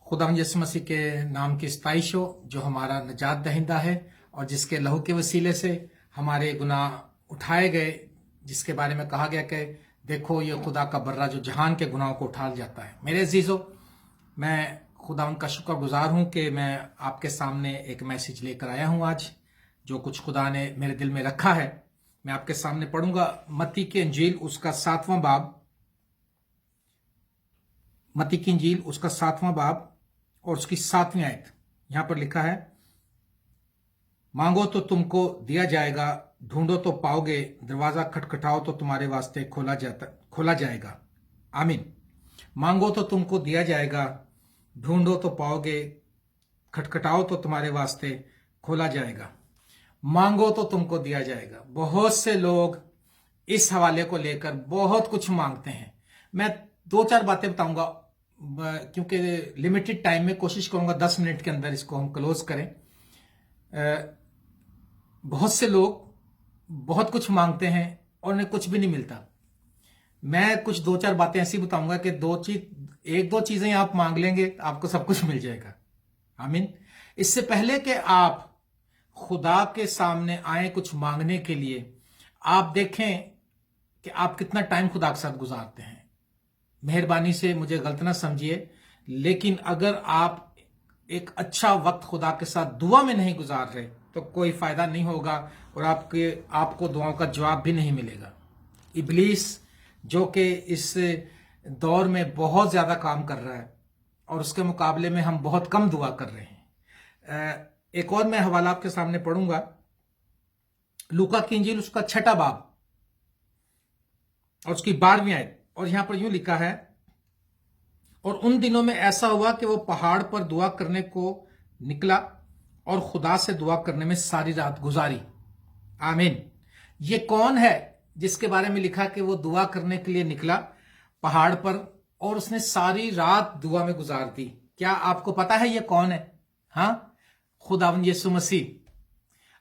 खुदावंद यीशु मसीह के नाम की स्तुति हो जो हमारा निजात दहिंदा है और जिसके लहू के वसीले से हमारे गुनाह उठाए गए, जिसके बारे में कहा गया कि देखो ये खुदा का बर्रा जो जहान के गुनाहों को उठा जाता है। मेरे अजीजों, मैं खुदावंद का शुक्रगुजार हूं कि मैं आपके सामने एक मैसेज लेकर आया हूं। आज जो कुछ खुदा ने मेरे दिल में रखा है मैं आपके सामने पढ़ूंगा। मत्ती की इंजील उसका 7वां बाब, मत्ती की इंजील उसका 7वां बाब और उसकी 7वीं आयत। यहां पर लिखा है, मांगो तो तुमको दिया जाएगा, ढूंढो तो पाओगे, दरवाजा खटखटाओ तो तुम्हारे वास्ते खोला जाएगा। आमीन। मांगो तो तुमको दिया जाएगा, ढूंढो तो पाओगे, खटखटाओ तो तुम्हारे वास्ते खोला जाएगा। मांगो तो तुमको दिया जाएगा। बहुत से लोग इस हवाले को लेकर बहुत कुछ मांगते हैं। मैं 2-4 बातें बताऊंगा क्योंकि लिमिटेड टाइम में कोशिश करूंगा 10 मिनट के अंदर इसको हम क्लोज करें। बहुत से लोग बहुत कुछ मांगते हैं और उन्हें कुछ भी नहीं मिलता। मैं कुछ 2-4 बातें ऐसी बताऊंगा कि 1-2 चीजें आप मांग लेंगे आपको सब कुछ मिल जाएगा। आमीन। इससे पहले कि आप खुदा के सामने आए कुछ मांगने के लिए, आप देखें कि आप कितना टाइम खुदा के साथ गुजारते हैं। मेहरबानी से मुझे गलत ना समझिए, लेकिन अगर आप एक अच्छा वक्त खुदा के साथ दुआ में नहीं गुजार रहे तो कोई फायदा नहीं होगा और आपको दुआओं का जवाब भी नहीं मिलेगा। इब्लीस जो कि इस दौर में बहुत ज्यादा काम कर रहा है और उसके मुकाबले में हम बहुत कम दुआ कर रहे हैं। एक और मैं हवाला आपके सामने पढ़ूंगा, लूका की इंजील उसका 6वां बाब और उसकी 12वीं आयत। और यहां पर यूं लिखा है, और उन दिनों में ऐसा हुआ कि वो पहाड़ पर दुआ करने को निकला और खुदा से दुआ करने में सारी रात गुजारी। आमीन। ये कौन है जिसके बारे में लिखा कि वो दुआ करने के लिए निकला पहाड़ पर और उसने सारी रात दुआ में गुजार दी? क्या आपको पता है ये कौन है? हाँ, खुदावंद यीशु मसीह।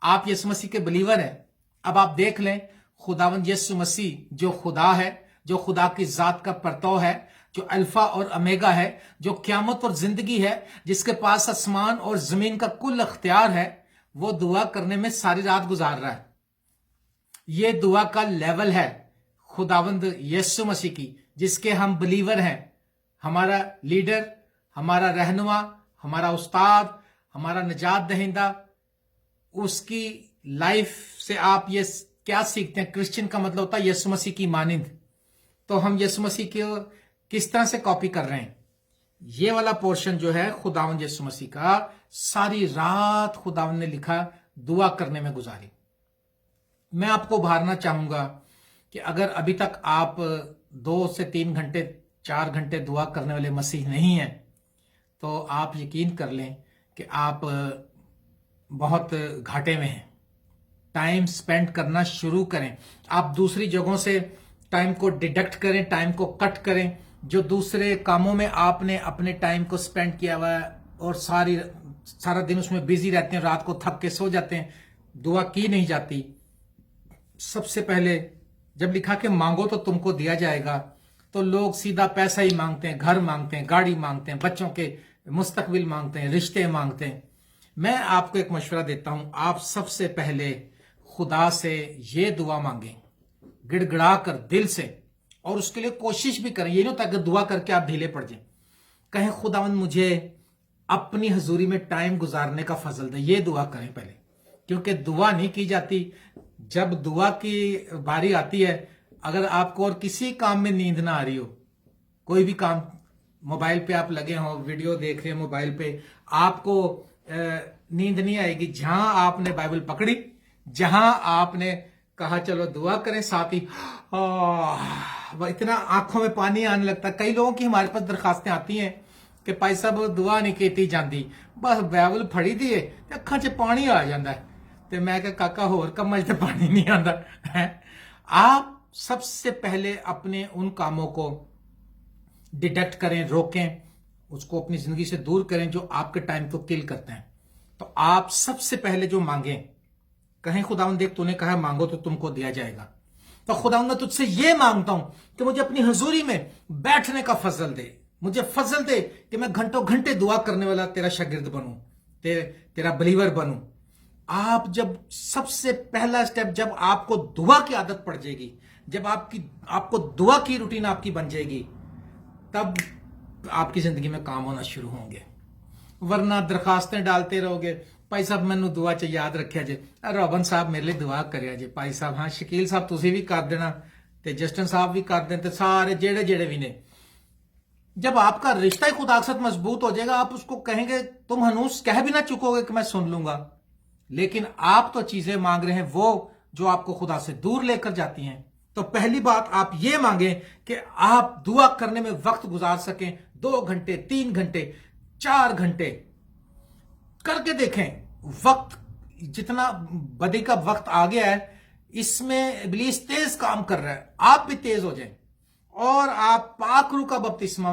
आप यीशु मसीह के बिलीवर हैं। अब आप देख लें, खुदावंद यीशु मसीह जो खुदा है, जो खुदा की जात का परतव है, जो अल्फा और ओमेगा है, जो क़यामत और जिंदगी है, जिसके पास आसमान और जमीन का कुल अख्तियार है, वो दुआ करने में सारी रात गुजार रहा है। ये दुआ का लेवल है खुदावंद यीशु मसीह की, जिसके हम बिलीवर हैं। हमारा लीडर, हमारा रहनुमा, हमारा उस्ताद, हमारा निजात दहिंदा। उसकी लाइफ से आप ये क्या सीखते हैं? क्रिश्चियन का मतलब होता है यीशु मसीह की मानिंद। तो हम यीशु मसीह को किस तरह से कॉपी कर रहे हैं? ये वाला पोर्शन जो है खुदावंद यीशु मसीह का, सारी रात खुदावंद ने लिखा दुआ करने में गुजारी। मैं आपको उभारना चाहूंगा कि अगर अभी तक आप 2 से 3 घंटे 4 घंटे दुआ करने वाले मसीह नहीं हैं तो आप यकीन कर लें कि आप बहुत घाटे में हैं। टाइम स्पेंड करना शुरू करें। आप दूसरी जगहों से टाइम को डिडक्ट करें, टाइम को कट करें। जो दूसरे कामों में आपने अपने टाइम को स्पेंड किया हुआ है और सारा दिन उसमें बिजी रहते हैं, रात को थक के सो जाते हैं, दुआ की नहीं जाती। सबसे पहले जब लिखा कि मांगो तो तुमको दिया जाएगा, तो लोग सीधा पैसा ही मांगते हैं, घर मांगते हैं, गाड़ी मांगते हैं, बच्चों के मुस्तकबिल मांगते हैं, रिश्ते मांगते हैं। मैं आपको एक मशवरा देता हूं, आप सबसे पहले खुदा से ये दुआ मांगें गिड़गिड़ा कर दिल से, और उसके लिए कोशिश भी करें। ये नहीं होता कि दुआ करके आप ढीले पड़ जाएं। कहें खुदावंद मुझे अपनी हजूरी में टाइम गुजारने का फजल दे। ये दुआ करें पहले, क्योंकि दुआ नहीं की जाती। जब दुआ की बारी आती है, अगर आपको और किसी काम में नींद ना आ रही हो, कोई भी काम, मोबाइल पे आप लगे हो, वीडियो देख रहे हो मोबाइल पे, आपको नींद नहीं आएगी। जहां आपने बाइबल पकड़ी, जहां आपने कहा चलो दुआ करें, साथ ही इतना आंखों में पानी आने लगता है। कई लोगों की हमारे पास दरखास्तें आती हैं कि भाई साहब दुआ नहीं की जाती, बस बाइबल फड़ी दी अखा च पानी आ जाता है। तो मैं क्या काका होर कम च पानी नहीं आता है। आप सबसे पहले अपने उन कामों को डिडक्ट करें, रोकें, उसको अपनी जिंदगी से दूर करें जो आपके टाइम को किल करते हैं। तो आप सबसे पहले जो मांगें, कहें खुदावंद देख तूने कहा मांगो तो तुमको दिया जाएगा, तो खुदावंद मैं तुझसे ये मांगता हूं कि मुझे अपनी हजूरी में बैठने का फजल दे, मुझे फजल दे कि मैं घंटों घंटे दुआ करने वाला तेरा शागिर्द बनूं, तेरा बिलीवर बनूं। आप जब सबसे पहला स्टेप, जब आपको दुआ की आदत पड़ जाएगी, जब आपको दुआ की रूटीन आपकी बन जाएगी, तब आपकी जिंदगी में काम होना शुरू होंगे। वरना दरखास्तें डालते रहोगे, भाई साहब मैनू दुआ च याद रखिया जे, रोबन साहब मेरे लिए दुआ करिया जे, भाई साहब हाँ शकील साहब तुसी भी कर देना, ते जस्टिन साहब भी कर दें, ते सारे जेड़े जेड़े भी ने। जब आपका रिश्ता ही खुदा के साथ मजबूत हो जाएगा, आप उसको कहेंगे, तुम हनूस कह भी ना चुकोगे कि मैं सुन लूंगा। लेकिन आप तो चीजें मांग रहे हैं वो जो आपको खुदा से दूर लेकर जाती हैं। तो पहली बात आप ये मांगे कि आप दुआ करने में वक्त गुजार सकें, 2 घंटे, 3 घंटे, 4 घंटे करके देखें। वक्त जितना बदी का वक्त आ गया है, इसमें इब्लीस तेज काम कर रहा है, आप भी तेज हो जाएं और आप पाक रूह का बपतिस्मा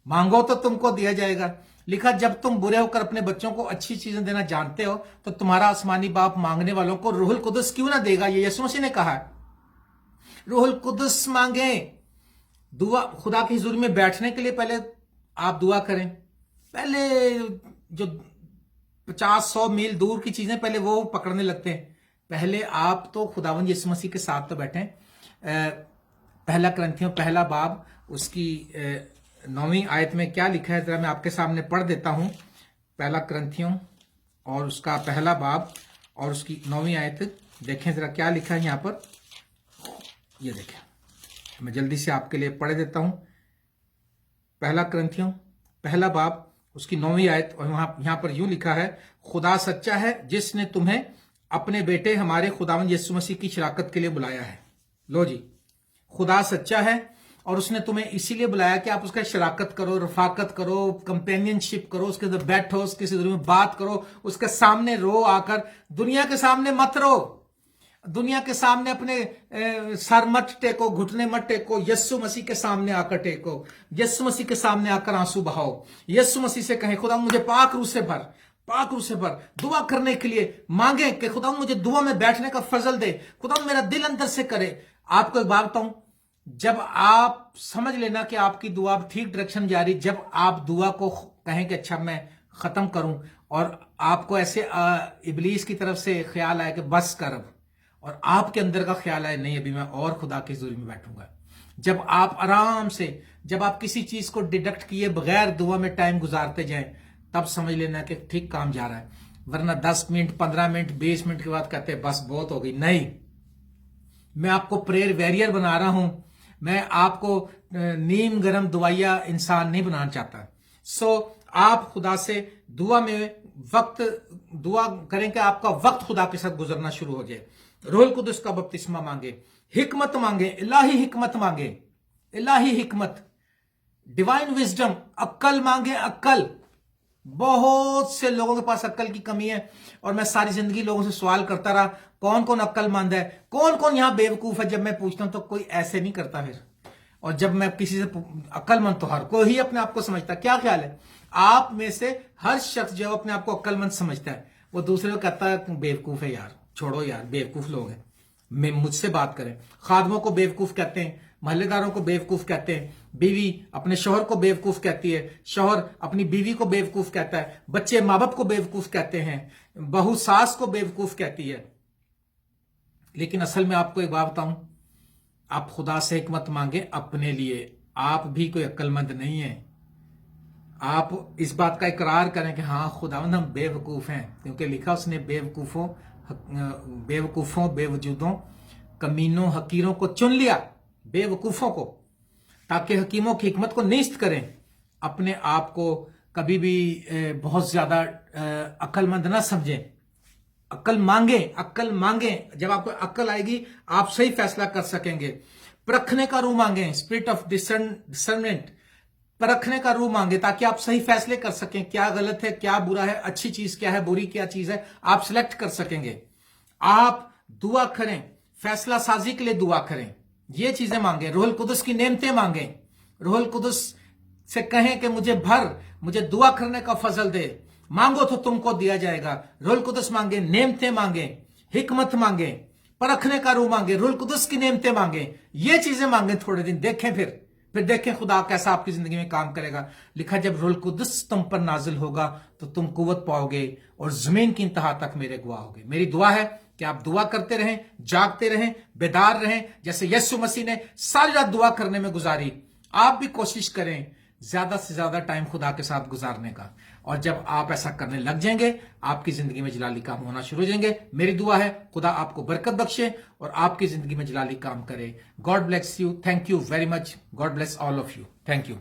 मांगो तो तुमको दिया जाएगा। लिखा, जब तुम बुरे होकर अपने बच्चों को अच्छी चीजें देना जानते हो तो तुम्हारा आसमानी बाप मांगने वालों को रूहुल कुदस क्यों ना देगा। ये यीशु मसीह ने कहा है। रूहुल कुदस मांगे। दुआ, खुदा की हुजूरी में बैठने के लिए पहले आप दुआ करें। पहले जो 50-100 मील दूर की चीजें पहले वो पकड़ने लगते हैं। पहले आप तो खुदावंद यीशु मसीह के साथ तो बैठें। पहला करंथियों पहला बाब उसकी 9वीं आयत में क्या लिखा है, जरा मैं आपके सामने पढ़ देता हूं। पहला करंथियों और उसका पहला बाब और उसकी 9वीं आयत देखें जरा क्या लिखा है यहां पर। ये देखें, मैं जल्दी से आपके लिए पढ़ देता हूं। पहला करंथियों पहला बाब उसकी 9वीं आयत, और यहां पर यूं लिखा है, खुदा सच्चा है जिसने तुम्हें अपने बेटे हमारे खुदावंद यीशु मसीह की शराकत के लिए बुलाया है। लो जी, खुदा सच्चा है और उसने तुम्हें इसीलिए बुलाया कि आप उसका शराकत करो, रफाकत करो, कंपेनियनशिप करो, उसके अंदर बैठो, उसके जिंदगी में बात करो, उसके सामने रो आकर। दुनिया के सामने मत रो, दुनिया के सामने अपने सर मत टेको, घुटने मत टेको, यीशु मसीह के सामने आकर टेको, यीशु मसीह के सामने आकर आंसू बहाओ। यीशु मसीह से कहें, खुदा मुझे पाक रूह से भर, पाक रूह से भर। दुआ करने के लिए मांगे कि खुदा मुझे दुआ में बैठने का फजल दे, खुदा मेरा दिल अंदर से करे। आपको एक बात बताऊं, जब आप समझ लेना कि आपकी दुआ ठीक डायरेक्शन जा रही, जब आप दुआ को कहें कि अच्छा मैं खत्म करूं, और आपको ऐसे इब्लीस की तरफ से ख्याल आए कि बस कर अब, और आपके अंदर का ख्याल आए नहीं अभी मैं और खुदा की हुजूरी में बैठूंगा। जब आप आराम से, जब आप किसी चीज को डिडक्ट किए बगैर दुआ में टाइम गुजारते जाएं, तब समझ लेना कि ठीक काम जा रहा है। वरना 10 मिनट, 15 मिनट, 20 मिनट के बाद कहते हैं बस बहुत हो गई। नहीं, मैं आपको प्रेयर वैरियर बना रहा हूं, मैं आपको नीम गरम दवाइया इंसान नहीं बनाना चाहता। सो आप खुदा से दुआ में दुआ करें कि आपका वक्त खुदा के साथ गुजरना शुरू हो जाए। रूहुल कुदस का बपतिस्मा मांगे, हिकमत मांगे, इलाही हिकमत मांगे, इलाही हिकमत, डिवाइन विजडम, अक्ल मांगे, अक्ल। बहुत से लोगों के पास अक्ल की कमी है, और मैं सारी जिंदगी लोगों से सवाल करता रहा कौन कौन अक्लमंद है, कौन कौन यहां बेवकूफ है। जब मैं पूछता हूं तो कोई ऐसे नहीं करता फिर। और जब मैं किसी से अक्लमंद, तो हर कोई ही अपने आप को समझता। क्या ख्याल है, आप में से हर शख्स जो अपने आप को अक्लमंद समझता है, वो दूसरे को कहता है बेवकूफ है यार, छोड़ो यार बेवकूफ लोग हैं, मैं मुझसे बात करें। खादमों को बेवकूफ कहते हैं, महल्लेदारों को बेवकूफ कहते हैं, बीवी अपने शौहर को बेवकूफ कहती है, शौहर अपनी बीवी को बेवकूफ कहता है, बच्चे माँ बाप को बेवकूफ कहते हैं, बहू सास को बेवकूफ कहती है। लेकिन असल में आपको एक बात बताऊं, आप खुदा से हिकमत मांगे अपने लिए। आप भी कोई अक्लमंद नहीं है। आप इस बात का इकरार करें कि हाँ खुदावंद हम बेवकूफ हैं, क्योंकि लिखा उसने बेवकूफों, बेवजूदों, कमीनों, हकीरों को चुन लिया, बेवकूफों को, ताकि हकीमों की हिकमत को निस्त करें। अपने आप को कभी भी बहुत ज्यादा अक्लमंद ना समझें। अक्ल मांगे, अक्ल मांगे। जब आपको अक्ल आएगी आप सही फैसला कर सकेंगे। परखने का रूह मांगे, स्पिरिट ऑफ डिसर्नमेंट, परखने का रूह मांगे, ताकि आप सही फैसले कर सकें, क्या गलत है, क्या बुरा है, अच्छी चीज क्या है, बुरी क्या चीज है, आप सिलेक्ट कर सकेंगे। आप दुआ करें, फैसला साजी के लिए दुआ करें, ये चीजें मांगे। रूहुल कुदस की नेमतें मांगे, रूहुल कुदस से कहें कि मुझे भर, मुझे दुआ करने का फजल दे। मांगो तो तुमको दिया जाएगा। रूहुल कुदस मांगे, नेमतें मांगे, हिकमत मांगे, परखने का रूह मांगे, रूहुल कुदस की नेमतें मांगे, ये चीजें मांगे। थोड़े दिन देखें, फिर फिर देखें खुदा कैसा आपकी जिंदगी में काम करेगा। लिखा जब रूह कुद्दुस तुम पर नाजिल होगा तो तुम कुव्वत पाओगे और जमीन की इंतहा तक मेरे गवाह होगे। मेरी दुआ है कि आप दुआ करते रहें, जागते रहें, बेदार रहें, जैसे यीशु मसीह ने सारी रात दुआ करने में गुजारी। आप भी कोशिश करें ज्यादा से ज्यादा टाइम खुदा के साथ गुजारने का, और जब आप ऐसा करने लग जाएंगे आपकी जिंदगी में जलाली काम होना शुरू हो जाएंगे। मेरी दुआ है खुदा आपको बरकत बख्शे और आपकी जिंदगी में जलाली काम करे। God bless you, thank you very much, God bless all of you, thank you.